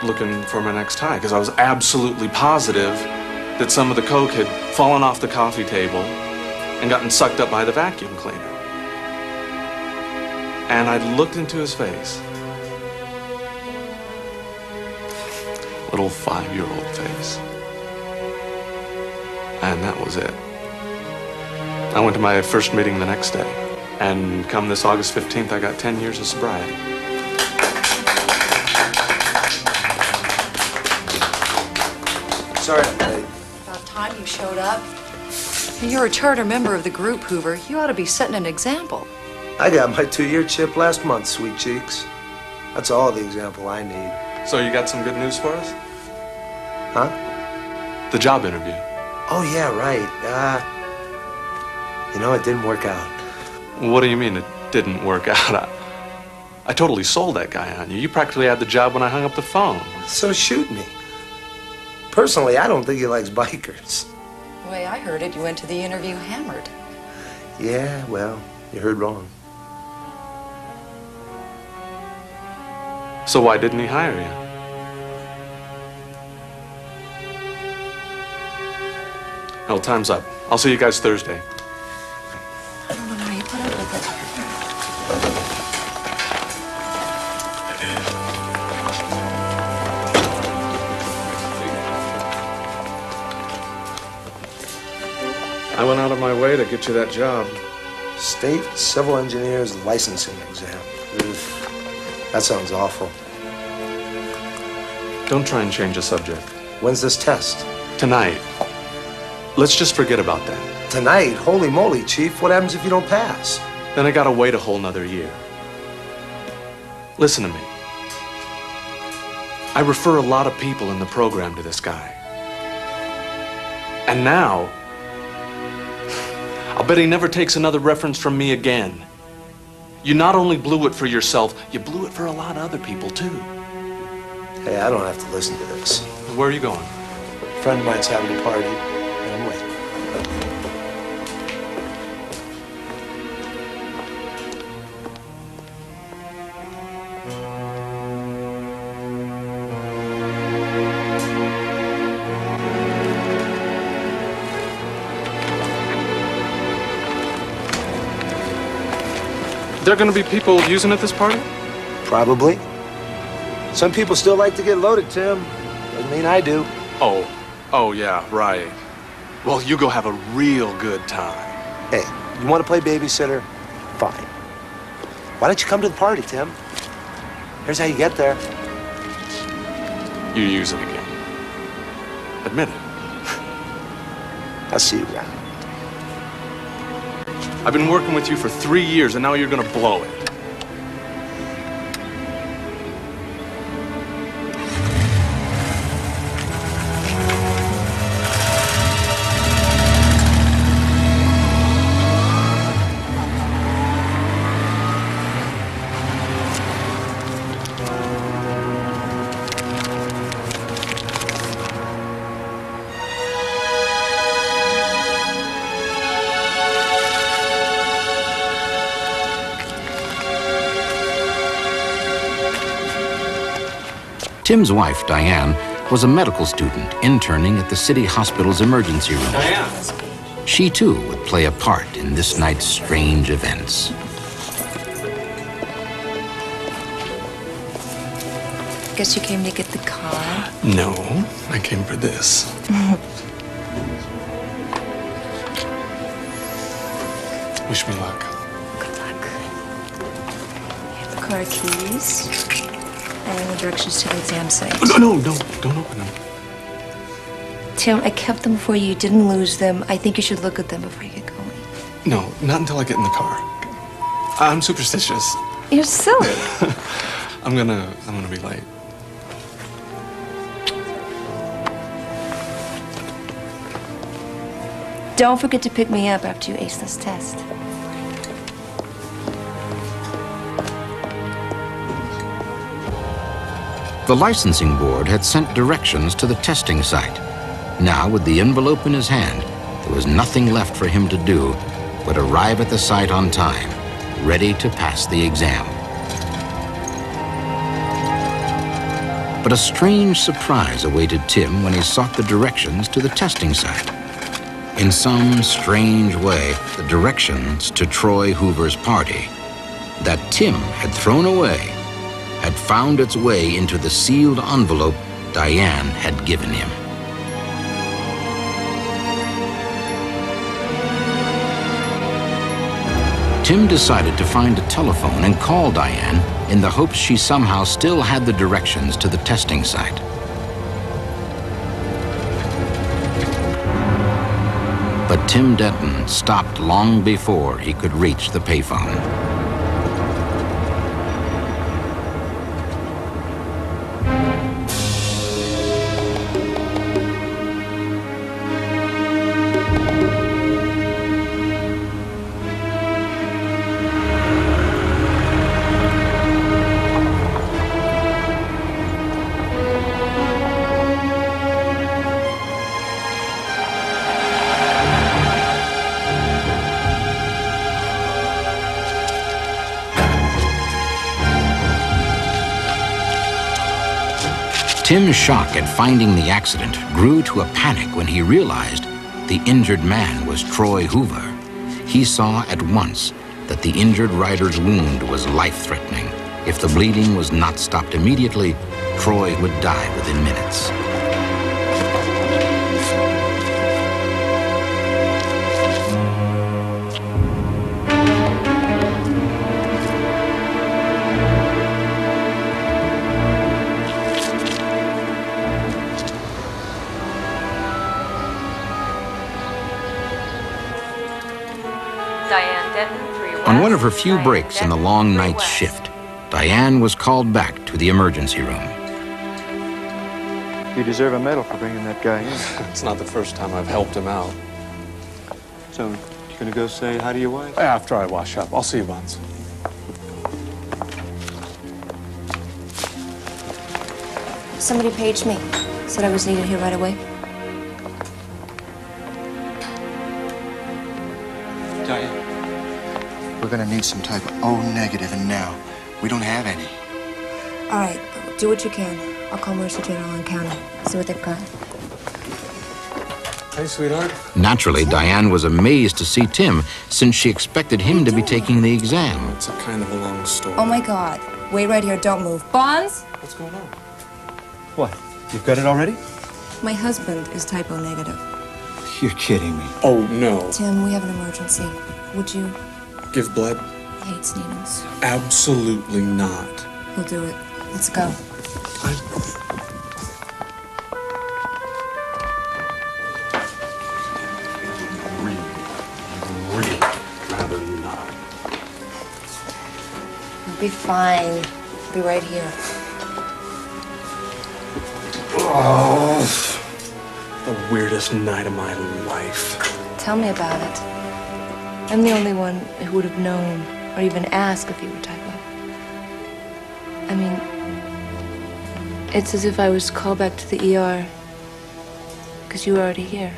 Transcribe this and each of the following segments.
looking for my next high because I was absolutely positive that some of the coke had fallen off the coffee table and gotten sucked up by the vacuum cleaner. And I looked into his face. Little 5-year-old face. And that was it. I went to my first meeting the next day. And come this August 15th, I got 10 years of sobriety. Sorry I'm late. About time you showed up. You're a charter member of the group, Hoover. You ought to be setting an example. I got my 2-year chip last month, sweet cheeks. That's all the example I need. So you got some good news for us? Huh? The job interview. Oh, yeah, right. You know, it didn't work out. What do you mean it didn't work out? I totally sold that guy on you. You practically had the job when I hung up the phone. So shoot me. Personally, I don't think he likes bikers. The way I heard it, you went to the interview hammered. Yeah, well, you heard wrong. So why didn't he hire you? Well, time's up. I'll see you guys Thursday. I don't know how you put up with it. I went out of my way to get you that job. State Civil Engineer's licensing exam. Ugh, that sounds awful. Don't try and change the subject. When's this test? Tonight. Let's just forget about that. Tonight? Holy moly, Chief. What happens if you don't pass? Then I gotta wait a whole nother year. Listen to me. I refer a lot of people in the program to this guy. And now, I'll bet he never takes another reference from me again. You not only blew it for yourself, you blew it for a lot of other people, too. Hey, I don't have to listen to this. Where are you going? A friend of mine's having a party, and I'm late. There are going to be people using it this party? Probably. Some people still like to get loaded, Tim. Doesn't mean I do. Oh yeah, right. Well, you go have a real good time. Hey, you want to play babysitter? Fine. Why don't you come to the party, Tim? Here's how you get there. You use it again. Admit it. I'll see you around. I've been working with you for 3 years, and now you're gonna blow it. Tim's wife, Diane, was a medical student interning at the city hospital's emergency room. Diane! She, too, would play a part in this night's strange events. Guess you came to get the car? No, I came for this. Wish me luck. Good luck. Here's the car keys. And the directions to the exam site. No, don't open them. Tim, I kept them for you. You didn't lose them. I think you should look at them before you get going. No, not until I get in the car. I'm superstitious. You're silly. I'm gonna be late. Don't forget to pick me up after you ace this test. The licensing board had sent directions to the testing site. Now, with the envelope in his hand, there was nothing left for him to do but arrive at the site on time, ready to pass the exam. But a strange surprise awaited Tim when he sought the directions to the testing site. In some strange way, the directions to Troy Hoover's party that Tim had thrown away had found its way into the sealed envelope Diane had given him. Tim decided to find a telephone and call Diane in the hopes she somehow still had the directions to the testing site. But Tim Denton stopped long before he could reach the payphone. Tim's shock at finding the accident grew to a panic when he realized the injured man was Troy Hoover. He saw at once that the injured rider's wound was life-threatening. If the bleeding was not stopped immediately, Troy would die within minutes. On one of her few breaks in the long night's shift, Diane was called back to the emergency room. You deserve a medal for bringing that guy in. It's not the first time I've helped him out. So, you gonna go say hi to your wife? After I wash up. I'll see you, Buns. Somebody paged me. Said I was needed here right away. Diane. We're gonna need some type of O negative, and now we don't have any. All right, do what you can. I'll call Mercer General and County, see what they've got. Hey, sweetheart. Naturally, Diane was amazed to see Tim, since she expected him to be taking the exam. It's a kind of a long story. Oh my God. Wait right here, don't move. Bonds? What's going on? What? You've got it already? My husband is type O negative. You're kidding me. Oh, no. Tim, we have an emergency. Would you? Give blood? He hates needles. Absolutely not. He'll do it. Let's go. Really rather not. You'll be fine. I'll be right here. Oh, the weirdest night of my life. Tell me about it. I'm the only one who would have known or even asked if you were type O. I mean, it's as if I was called back to the ER because you were already here.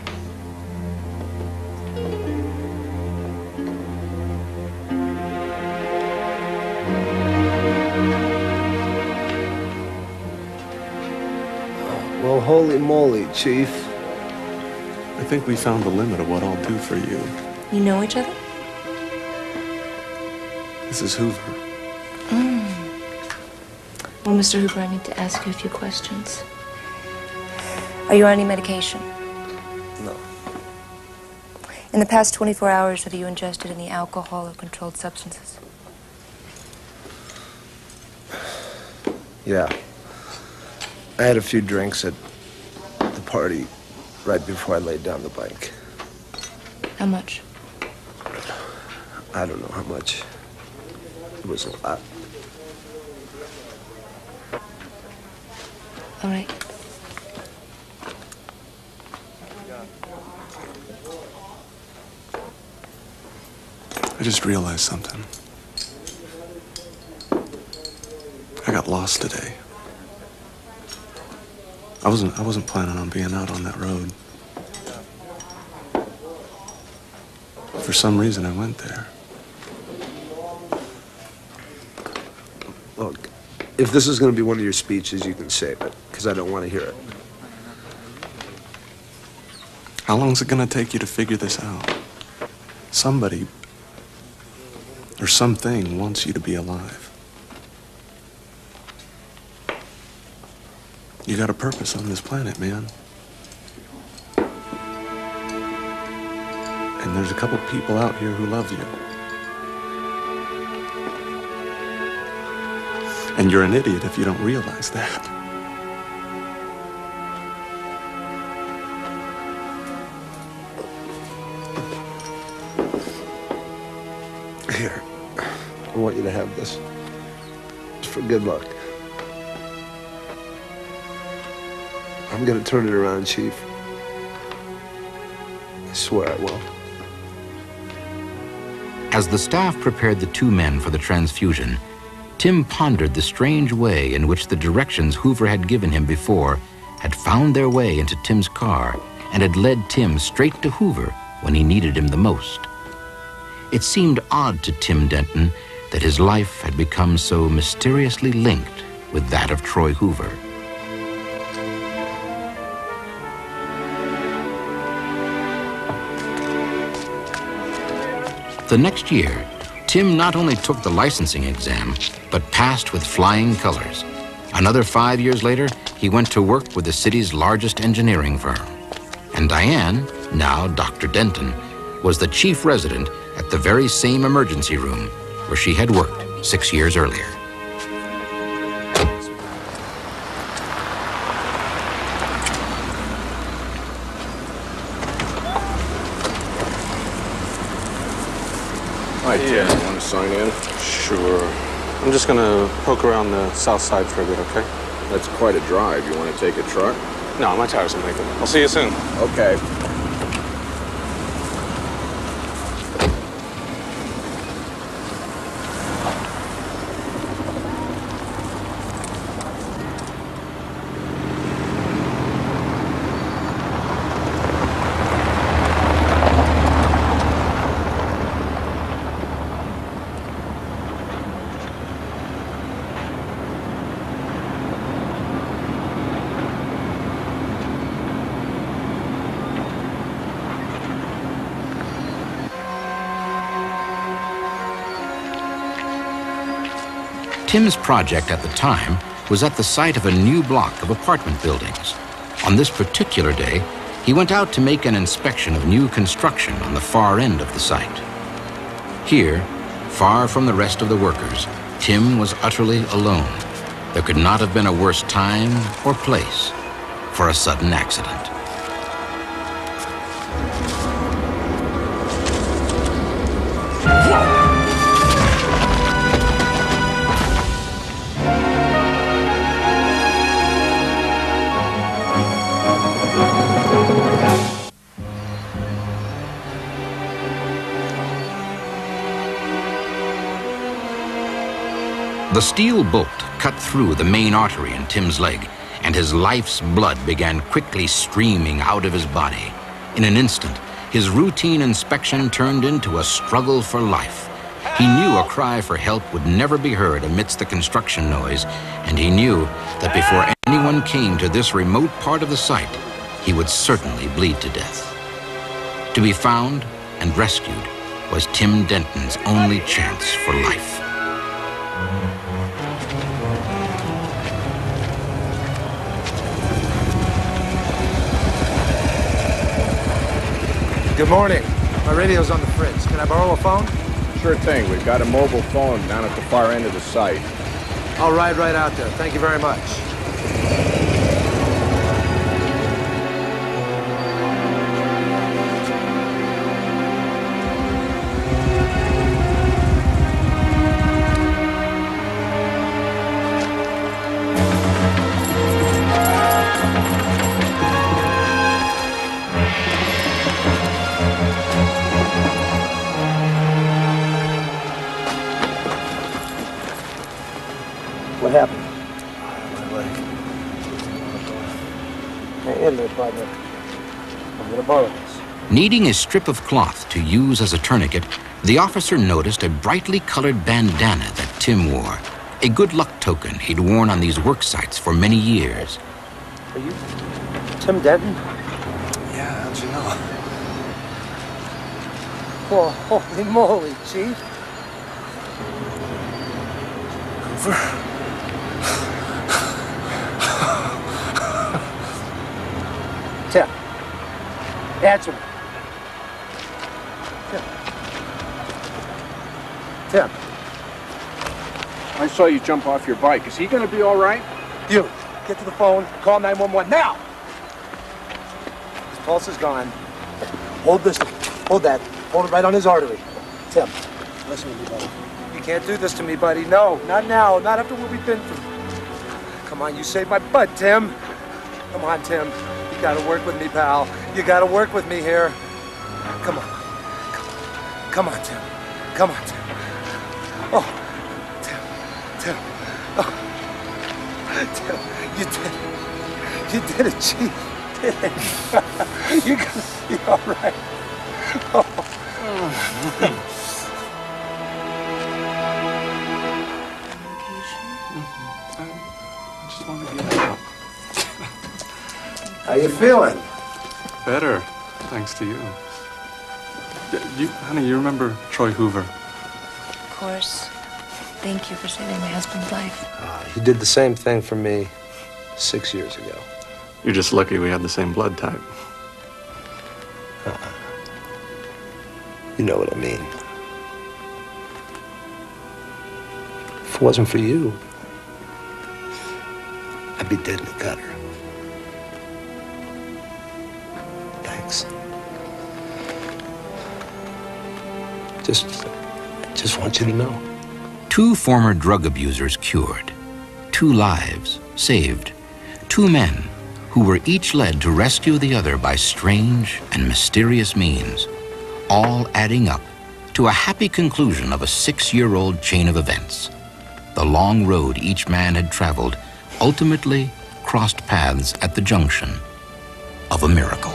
Well, holy moly, Chief. I think we found the limit of what I'll do for you. You know each other? This is Hoover. Well, Mr. Hoover, I need to ask you a few questions. Are you on any medication? No. In the past 24 hours, have you ingested any alcohol or controlled substances? Yeah. I had a few drinks at the party right before I laid down the bike. How much? I don't know how much. It was a lot. All right. I just realized something. I got lost today. I wasn't planning on being out on that road. For some reason, I went there. Look, If this is going to be one of your speeches, you can save it, because I don't want to hear it. How long is it going to take you to figure this out? Somebody or something wants you to be alive. You got a purpose on this planet, man. And there's a couple people out here who love you. And you're an idiot if you don't realize that. Here, I want you to have this. It's for good luck. I'm gonna turn it around, Chief. I swear I will. As the staff prepared the two men for the transfusion, Tim pondered the strange way in which the directions Hoover had given him before had found their way into Tim's car and had led Tim straight to Hoover when he needed him the most. It seemed odd to Tim Denton that his life had become so mysteriously linked with that of Troy Hoover. The next year, Tim not only took the licensing exam, but passed with flying colors. Another 5 years later, he went to work with the city's largest engineering firm. And Diane, now Dr. Denton, was the chief resident at the very same emergency room where she had worked 6 years earlier. Hi, Tim. You want to sign in? Sure. I'm just gonna poke around the south side for a bit, okay? That's quite a drive. You want to take a truck? No, my tires will make it. I'll see you soon. Okay. Tim's project at the time was at the site of a new block of apartment buildings. On this particular day, he went out to make an inspection of new construction on the far end of the site. Here, far from the rest of the workers, Tim was utterly alone. There could not have been a worse time or place for a sudden accident. The steel bolt cut through the main artery in Tim's leg, and his life's blood began quickly streaming out of his body. In an instant, his routine inspection turned into a struggle for life. He knew a cry for help would never be heard amidst the construction noise, and he knew that before anyone came to this remote part of the site, he would certainly bleed to death. To be found and rescued was Tim Denton's only chance for life. Good morning. My radio's on the fritz. Can I borrow a phone? Sure thing. We've got a mobile phone down at the far end of the site. I'll ride right out there. Thank you very much. What happened? My leg. Hang in there, partner. I'm gonna borrow this. Needing a strip of cloth to use as a tourniquet, the officer noticed a brightly colored bandana that Tim wore. a good luck token he'd worn on these work sites for many years. Are you Tim Denton? Yeah, how'd you know? Oh, holy moly, Chief. Hoover? Tim, answer me. Tim. I saw you jump off your bike. Is he going to be all right? You, get to the phone, call 911 now! His pulse is gone. Hold this, hold that. Hold it right on his artery. Tim, listen to me, buddy. You can't do this to me, buddy. No, not now. Not after what we've been through. Come on, you saved my butt, Tim. Come on, Tim. You gotta work with me, pal. You gotta work with me here. Come on. Come on, Tim. Come on, Tim. Oh, Tim. Oh, Tim, you did it. You did it, Chief. You did it. You're gonna be all right. Oh. I just want to get out. How you feeling? Better, thanks to you. Honey, you remember Troy Hoover? Of course. Thank you for saving my husband's life. He did the same thing for me 6 years ago. You're just lucky we had the same blood type. You know what I mean. If it wasn't for you, I'd be dead in the gutter. Thanks. Just want you to know. 2 former drug abusers cured, 2 lives saved, 2 men who were each led to rescue the other by strange and mysterious means, all adding up to a happy conclusion of a 6-year-old chain of events. The long road each man had traveled ultimately crossed paths at the junction of a miracle.